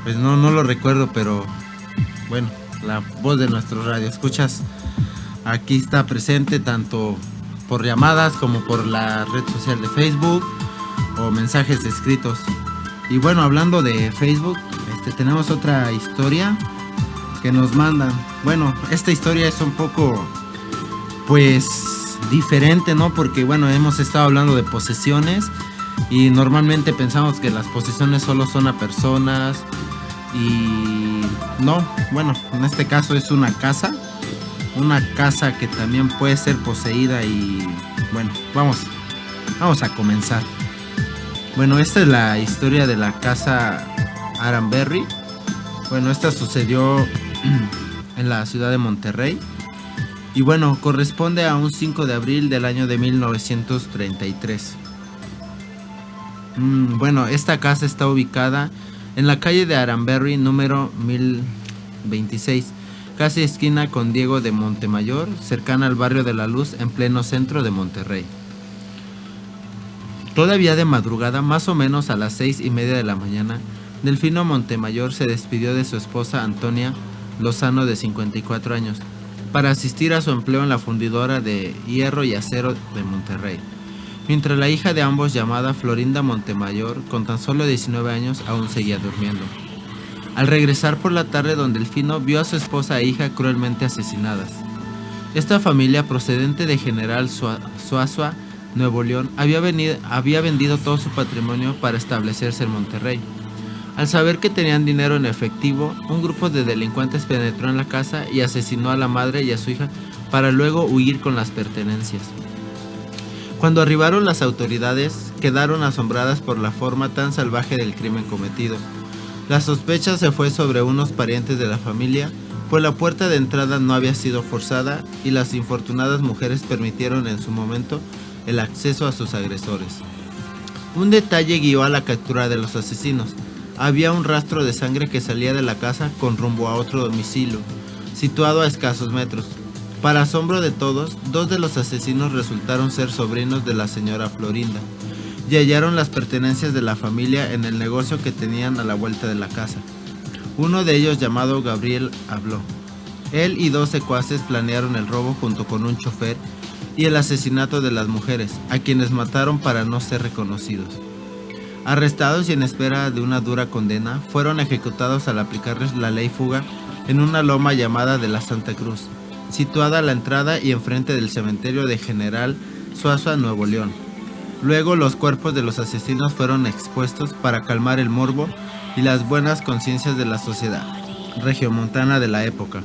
pues no lo recuerdo, pero bueno, la voz de nuestro radio escuchas aquí está presente tanto por llamadas como por la red social de Facebook o mensajes escritos. Y bueno, hablando de Facebook, tenemos otra historia que nos mandan. Bueno, esta historia es un poco pues diferente, ¿no? Porque bueno, hemos estado hablando de posesiones y normalmente pensamos que las posesiones solo son a personas y no, bueno, en este caso es una casa que también puede ser poseída y bueno, vamos a comenzar. Bueno, esta es la historia de la casa Aranberry. Bueno, esta sucedió en la ciudad de Monterrey. Y bueno, corresponde a un 5 de abril del año de 1933. Bueno, esta casa está ubicada en la calle de Aranberry número 1026, casi esquina con Diego de Montemayor, cercana al barrio de La Luz, en pleno centro de Monterrey. Todavía de madrugada, más o menos a las 6:30 de la mañana, Delfino Montemayor se despidió de su esposa Antonia Lozano, de 54 años, para asistir a su empleo en la fundidora de hierro y acero de Monterrey, mientras la hija de ambos, llamada Florinda Montemayor, con tan solo 19 años, aún seguía durmiendo. Al regresar por la tarde, don Delfino vio a su esposa e hija cruelmente asesinadas. Esta familia, procedente de General Suazua, Nuevo León, había vendido todo su patrimonio para establecerse en Monterrey. Al saber que tenían dinero en efectivo, un grupo de delincuentes penetró en la casa y asesinó a la madre y a su hija para luego huir con las pertenencias. Cuando arribaron las autoridades, quedaron asombradas por la forma tan salvaje del crimen cometido. La sospecha se fue sobre unos parientes de la familia, pues la puerta de entrada no había sido forzada y las infortunadas mujeres permitieron en su momento el acceso a sus agresores. Un detalle guió a la captura de los asesinos. Había un rastro de sangre que salía de la casa con rumbo a otro domicilio, situado a escasos metros. Para asombro de todos, dos de los asesinos resultaron ser sobrinos de la señora Florinda y hallaron las pertenencias de la familia en el negocio que tenían a la vuelta de la casa. Uno de ellos, llamado Gabriel, habló. Él y 2 secuaces planearon el robo junto con un chofer y el asesinato de las mujeres, a quienes mataron para no ser reconocidos. Arrestados y en espera de una dura condena, fueron ejecutados al aplicarles la ley fuga en una loma llamada de la Santa Cruz, situada a la entrada y enfrente del cementerio de General Suazua, Nuevo León. Luego los cuerpos de los asesinos fueron expuestos para calmar el morbo y las buenas conciencias de la sociedad regiomontana de la época.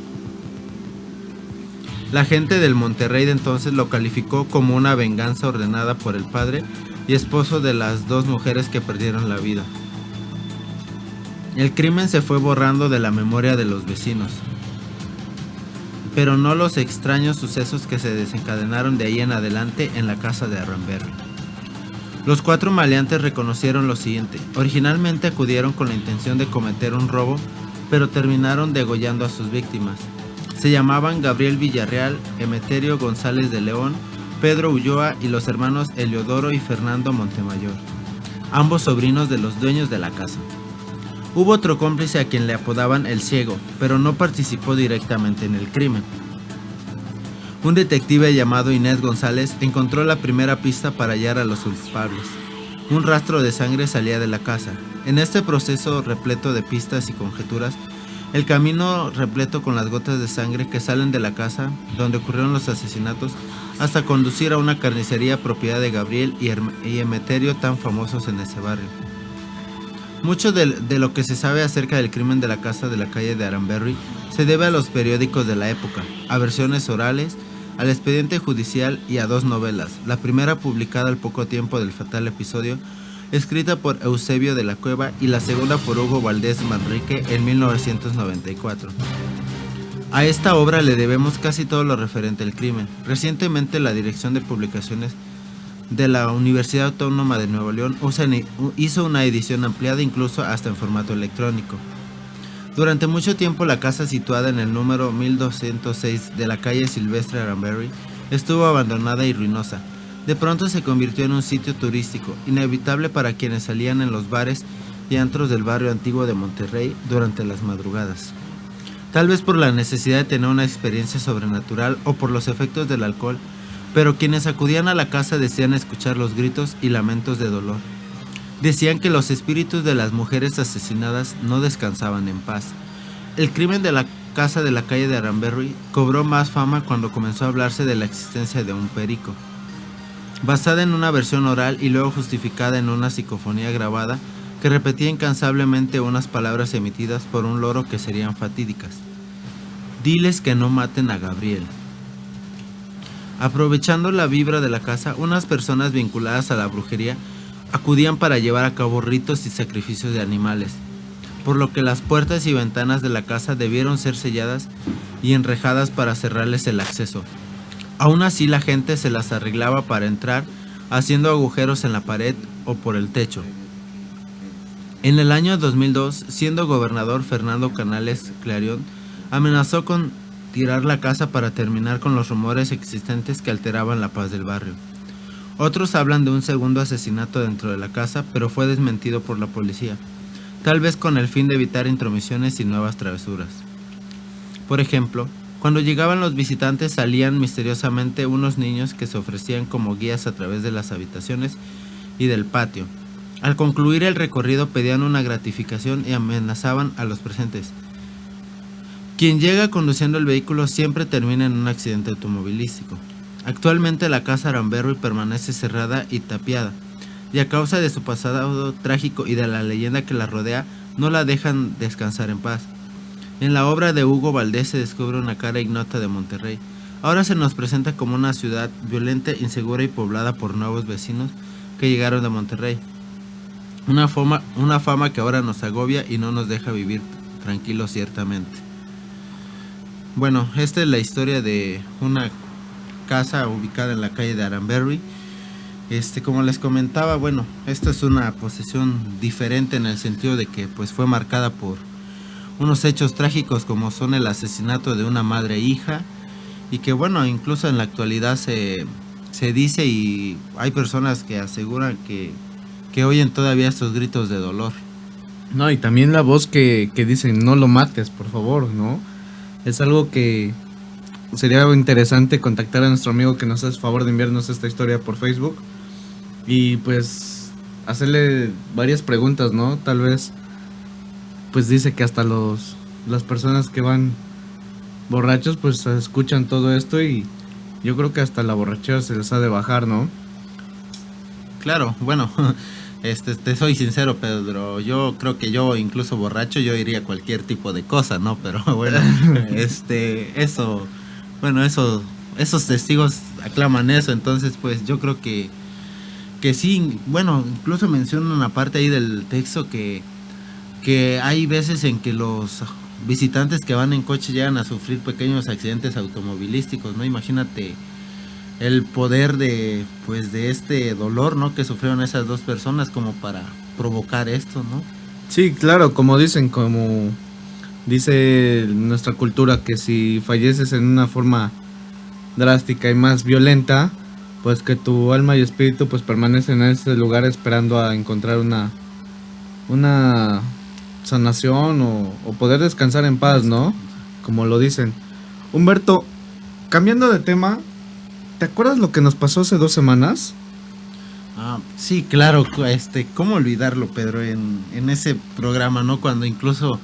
La gente del Monterrey de entonces lo calificó como una venganza ordenada por el padre y esposo de las 2 mujeres que perdieron la vida. El crimen se fue borrando de la memoria de los vecinos, pero no los extraños sucesos que se desencadenaron de ahí en adelante en la casa de Aranberry. Los 4 maleantes reconocieron lo siguiente: originalmente acudieron con la intención de cometer un robo, pero terminaron degollando a sus víctimas. Se llamaban Gabriel Villarreal, Emeterio González de León, Pedro Ulloa y los hermanos Eliodoro y Fernando Montemayor, ambos sobrinos de los dueños de la casa. Hubo otro cómplice a quien le apodaban El Ciego, pero no participó directamente en el crimen. Un detective llamado Inés González encontró la primera pista para hallar a los culpables. Un rastro de sangre salía de la casa. En este proceso repleto de pistas y conjeturas, el camino repleto con las gotas de sangre que salen de la casa donde ocurrieron los asesinatos hasta conducir a una carnicería propiedad de Gabriel y Emeterio, tan famosos en ese barrio. Mucho de lo que se sabe acerca del crimen de la casa de la calle de Aranberry se debe a los periódicos de la época, a versiones orales, al expediente judicial y a 2 novelas, la primera publicada al poco tiempo del fatal episodio, escrita por Eusebio de la Cueva, y la segunda por Hugo Valdés Manrique en 1994. A esta obra le debemos casi todo lo referente al crimen. Recientemente la Dirección de Publicaciones de la Universidad Autónoma de Nuevo León hizo una edición ampliada, incluso hasta en formato electrónico. Durante mucho tiempo la casa, situada en el número 1206 de la calle Silvestre Aranberry, estuvo abandonada y ruinosa. De pronto se convirtió en un sitio turístico, inevitable para quienes salían en los bares y antros del barrio antiguo de Monterrey durante las madrugadas. Tal vez por la necesidad de tener una experiencia sobrenatural o por los efectos del alcohol, pero quienes acudían a la casa decían escuchar los gritos y lamentos de dolor. Decían que los espíritus de las mujeres asesinadas no descansaban en paz. El crimen de la casa de la calle de Aranberry cobró más fama cuando comenzó a hablarse de la existencia de un perico. Basada en una versión oral y luego justificada en una psicofonía grabada que repetía incansablemente unas palabras emitidas por un loro que serían fatídicas. Diles que no maten a Gabriel. Aprovechando la vibra de la casa, unas personas vinculadas a la brujería acudían para llevar a cabo ritos y sacrificios de animales, por lo que las puertas y ventanas de la casa debieron ser selladas y enrejadas para cerrarles el acceso. Aún así la gente se las arreglaba para entrar, haciendo agujeros en la pared o por el techo. En el año 2002, siendo gobernador Fernando Canales Clarión, amenazó con tirar la casa para terminar con los rumores existentes que alteraban la paz del barrio. Otros hablan de un segundo asesinato dentro de la casa, pero fue desmentido por la policía, tal vez con el fin de evitar intromisiones y nuevas travesuras. Por ejemplo, cuando llegaban los visitantes salían misteriosamente unos niños que se ofrecían como guías a través de las habitaciones y del patio. Al concluir el recorrido pedían una gratificación y amenazaban a los presentes. Quien llega conduciendo el vehículo siempre termina en un accidente automovilístico. Actualmente la casa Aranberry permanece cerrada y tapiada, y a causa de su pasado trágico y de la leyenda que la rodea, no la dejan descansar en paz. En la obra de Hugo Valdés se descubre una cara ignota de Monterrey. Ahora se nos presenta como una ciudad violenta, insegura y poblada por nuevos vecinos que llegaron de Monterrey. Una fama que ahora nos agobia y no nos deja vivir tranquilos ciertamente. Bueno, esta es la historia de una casa ubicada en la calle de Aranberry. Como les comentaba, bueno, esta es una posesión diferente en el sentido de que pues fue marcada por unos hechos trágicos como son el asesinato de una madre e hija, y que bueno, incluso en la actualidad se dice y hay personas que aseguran que oyen todavía estos gritos de dolor. No, y también la voz que dicen, no lo mates, por favor, ¿no? Es algo que sería interesante contactar a nuestro amigo que nos hace favor de enviarnos esta historia por Facebook. Y pues hacerle varias preguntas, ¿no? Tal vez, pues dice que hasta las personas que van borrachos, pues escuchan todo esto y yo creo que hasta la borrachera se les ha de bajar, ¿no? Claro, bueno, te soy sincero, Pedro, yo creo que yo incluso borracho yo diría cualquier tipo de cosa, ¿no? Pero bueno, eso, bueno, esos testigos aclaman eso, entonces pues yo creo que sí, bueno, incluso menciona una parte ahí del texto que hay veces en que los visitantes que van en coche llegan a sufrir pequeños accidentes automovilísticos, ¿no? Imagínate el poder de este dolor, ¿no? Que sufrieron esas dos personas como para provocar esto, ¿no? Sí, claro, como dice nuestra cultura, que si falleces en una forma drástica y más violenta, pues que tu alma y espíritu pues permanecen en ese lugar esperando a encontrar una sanación o poder descansar en paz, ¿no? Como lo dicen. Humberto, cambiando de tema, ¿te acuerdas lo que nos pasó hace 2 semanas? Sí, claro, ¿cómo olvidarlo, Pedro? En ese programa, ¿no? Cuando incluso,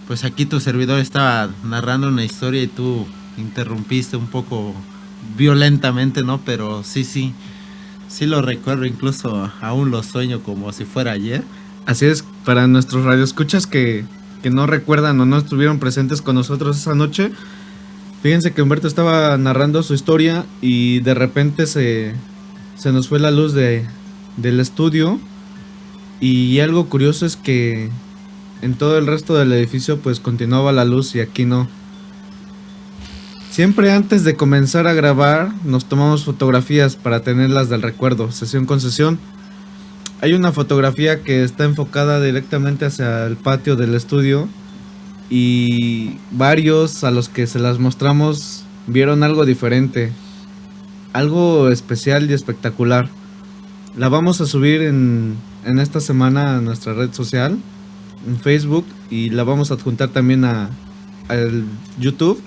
pues aquí tu servidor estaba narrando una historia y tú interrumpiste un poco violentamente, ¿no? Pero sí lo recuerdo, incluso aún lo sueño como si fuera ayer. Así es, para nuestros radioescuchas que no recuerdan o no estuvieron presentes con nosotros esa noche, fíjense que Humberto estaba narrando su historia y de repente se nos fue la luz del estudio, y algo curioso es que en todo el resto del edificio pues continuaba la luz y aquí no. Siempre antes de comenzar a grabar nos tomamos fotografías para tenerlas del recuerdo, sesión con sesión. Hay una fotografía que está enfocada directamente hacia el patio del estudio y varios a los que se las mostramos vieron algo diferente, algo especial y espectacular. La vamos a subir en esta semana a nuestra red social, en Facebook, y la vamos a adjuntar también al YouTube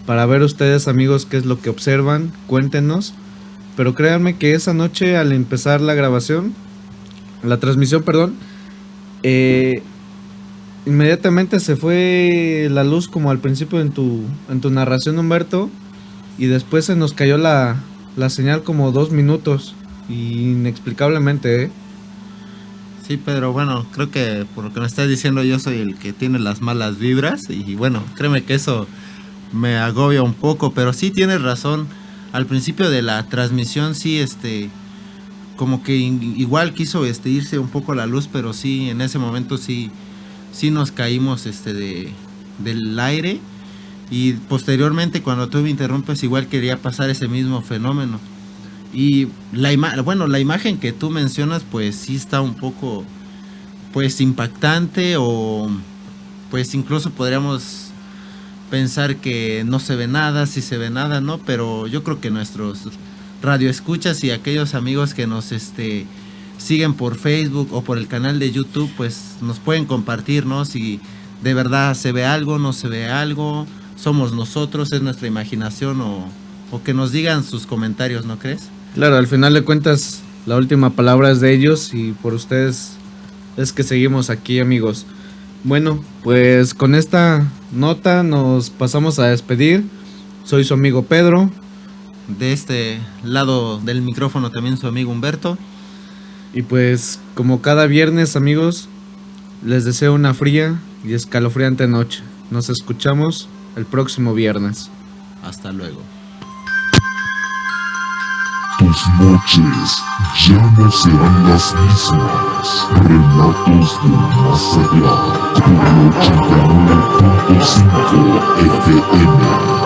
para ver ustedes, amigos, qué es lo que observan, cuéntenos. Pero créanme que esa noche, al empezar la transmisión, inmediatamente se fue la luz como al principio en tu narración, Humberto, y después se nos cayó la señal como 2 minutos, inexplicablemente, ¿eh? Sí, Pedro, bueno, creo que por lo que me estás diciendo yo soy el que tiene las malas vibras y bueno, créeme que eso me agobia un poco, pero sí tienes razón. Al principio de la transmisión sí, como que igual quiso irse un poco la luz, pero sí, en ese momento sí nos caímos del aire, y posteriormente cuando tú me interrumpes igual quería pasar ese mismo fenómeno. Y la imagen que tú mencionas pues sí está un poco pues impactante, o pues incluso podríamos pensar que no se ve nada, si se ve nada, ¿no? Pero yo creo que nuestros radioescuchas y aquellos amigos que nos siguen por Facebook o por el canal de YouTube, pues nos pueden compartir, ¿no? Si de verdad se ve algo, no se ve algo, somos nosotros, es nuestra imaginación, o que nos digan sus comentarios, ¿no crees? Claro, al final de cuentas la última palabra es de ellos y por ustedes es que seguimos aquí, amigos. Bueno, pues con esta nota nos pasamos a despedir. Soy su amigo Pedro. De este lado del micrófono también su amigo Humberto. Y pues como cada viernes, amigos, les deseo una fría y escalofriante noche. Nos escuchamos el próximo viernes. Hasta luego. Tus noches ya no serán las mismas. Relatos del más allá. Por 89.5 FM.